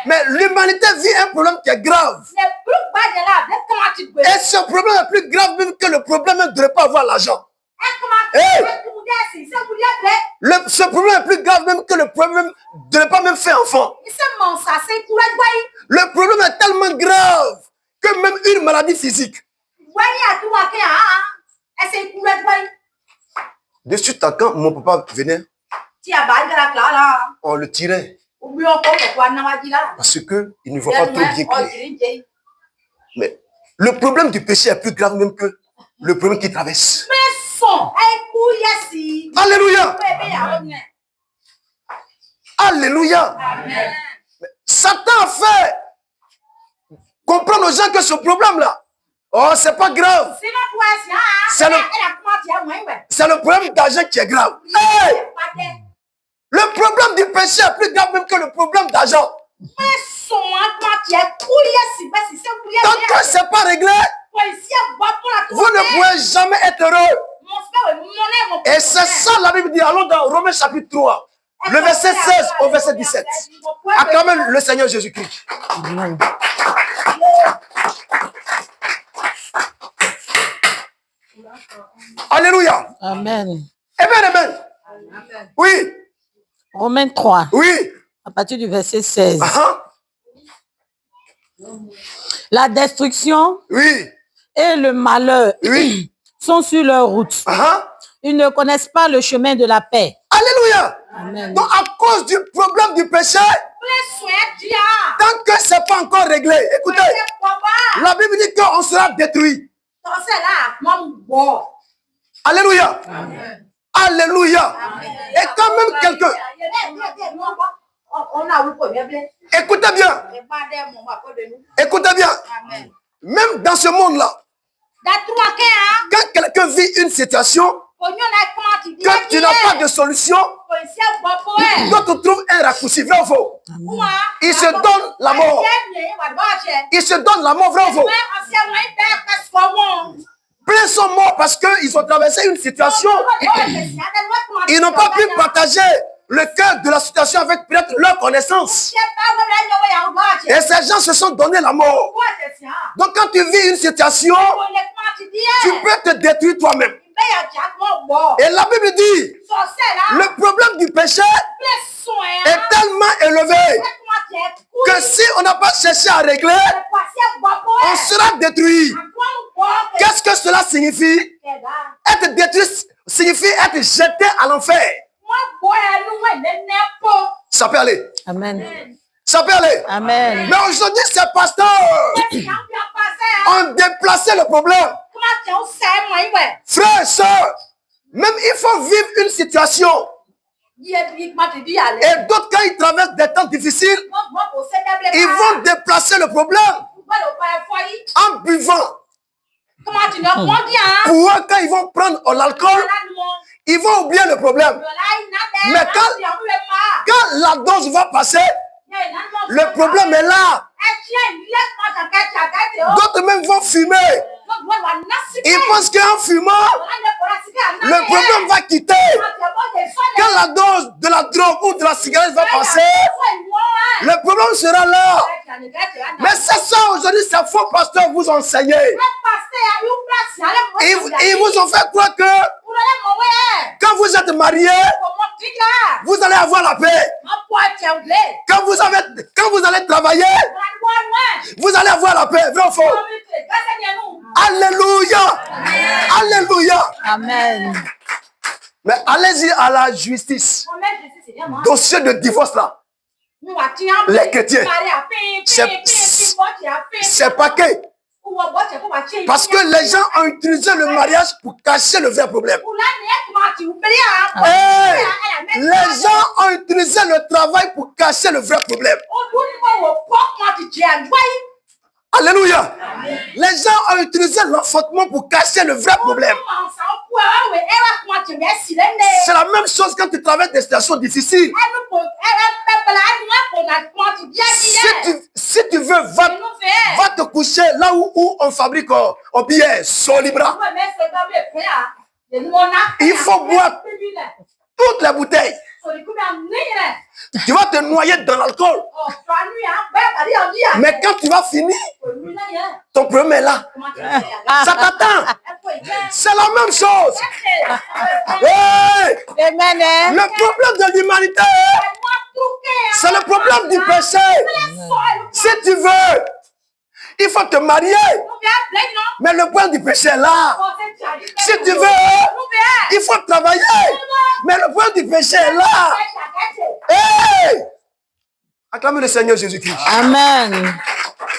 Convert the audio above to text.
Mais l'humanité vit un problème qui est grave. Et ce problème est plus grave même que le problème de ne pas avoir l'argent. Hey! Ce problème est plus grave même que le problème de ne pas même faire enfant. Le problème est tellement grave que même une maladie physique. De suite à quand mon papa venait, on le tirait. Parce qu'il ne voit pas trop bien clair. Mais le problème du péché est plus grave même que le problème qu'il traverse. Alléluia. Alléluia. Amen. Satan a fait comprendre aux gens que ce problème-là, oh, c'est pas grave. C'est le problème d'argent qui est grave. Hey! Le problème du péché est plus grave même que le problème d'argent. Tant que ce n'est pas réglé, vous ne pouvez jamais être heureux. Et c'est ça la Bible dit. Allons dans Romains chapitre 3, le verset 16 au verset 17. Acclamez le Seigneur Jésus-Christ. Amen. Alléluia. Amen. Amen, amen. Oui. Romains 3. Oui. À partir du verset 16. La destruction, oui, et le malheur, oui, sont sur leur route. Ils ne connaissent pas le chemin de la paix. Alléluia. Amen. Donc à cause du problème du péché, tant que ce n'est pas encore réglé, écoutez, la Bible dit qu'on sera détruit. Alléluia. Amen. Alléluia. Amen. Et quand même quelqu'un... Écoutez bien. Écoutez bien. Amen. Même dans ce monde-là, quand quelqu'un vit une situation, quand tu n'as pas de solution, d'autres trouvent un raccourci, vrai ou faux? Il se donne la mort. Il se donne la mort, vrai ou faux? Plein sont morts parce qu'ils ont traversé une situation. Ils n'ont pas pu partager le cœur de la situation avec peut-être leur connaissance. Et ces gens se sont donné la mort. Donc quand tu vis une situation, tu peux te détruire toi-même. Et la Bible dit, le problème du péché est tellement élevé que si on n'a pas cherché à régler, on sera détruit. Qu'est-ce que cela signifie? Être détruit signifie être jeté à l'enfer. Ça peut aller. Amen. Ça peut aller. Amen. Mais aujourd'hui, ces pasteurs ont déplacé le problème. Frères et sœurs, même il faut vivre une situation. Et d'autres, quand ils traversent des temps difficiles, ils vont déplacer le problème en buvant. Pour eux, quand ils vont prendre l'alcool, ils vont oublier le problème. Mais quand la dose va passer, le problème est là. D'autres même vont fumer. Ils pensent qu'en fumant, le problème va quitter. Quand la dose de la drogue ou de la cigarette va passer, le problème sera là. Mais c'est ça aujourd'hui, ces faux pasteurs vous enseignent. Ils vous ont fait croire que quand vous êtes mariés, vous allez avoir la paix. Quand vous allez travailler, vous allez avoir la paix. Vrai ou faux? Alléluia. Amen. Alléluia. Amen. Mais allez-y à la justice. Dossier de divorce là. Les chrétiens. C'est paquet. Parce que les gens ont utilisé le mariage pour cacher le vrai problème. Hey, les gens ont utilisé le travail pour cacher le vrai problème. Alléluia. Amen. Les gens ont utilisé l'enfantement pour cacher le vrai problème. C'est la même chose quand tu traverses des situations difficiles. Si tu veux, va te coucher là où on fabrique un billet, Solibra. Il faut boire toutes les bouteilles. Tu vas te noyer dans l'alcool. Mais quand tu vas finir, ton problème est là. Ça t'attend. C'est la même chose. Hey! Le problème de l'humanité, c'est le problème du péché. Si tu veux, il faut te marier. Mais le problème du péché est là. Si tu veux, il faut travailler. Mais le problème du péché est là. Hey! Acclamez le Seigneur Jésus-Christ. Amen.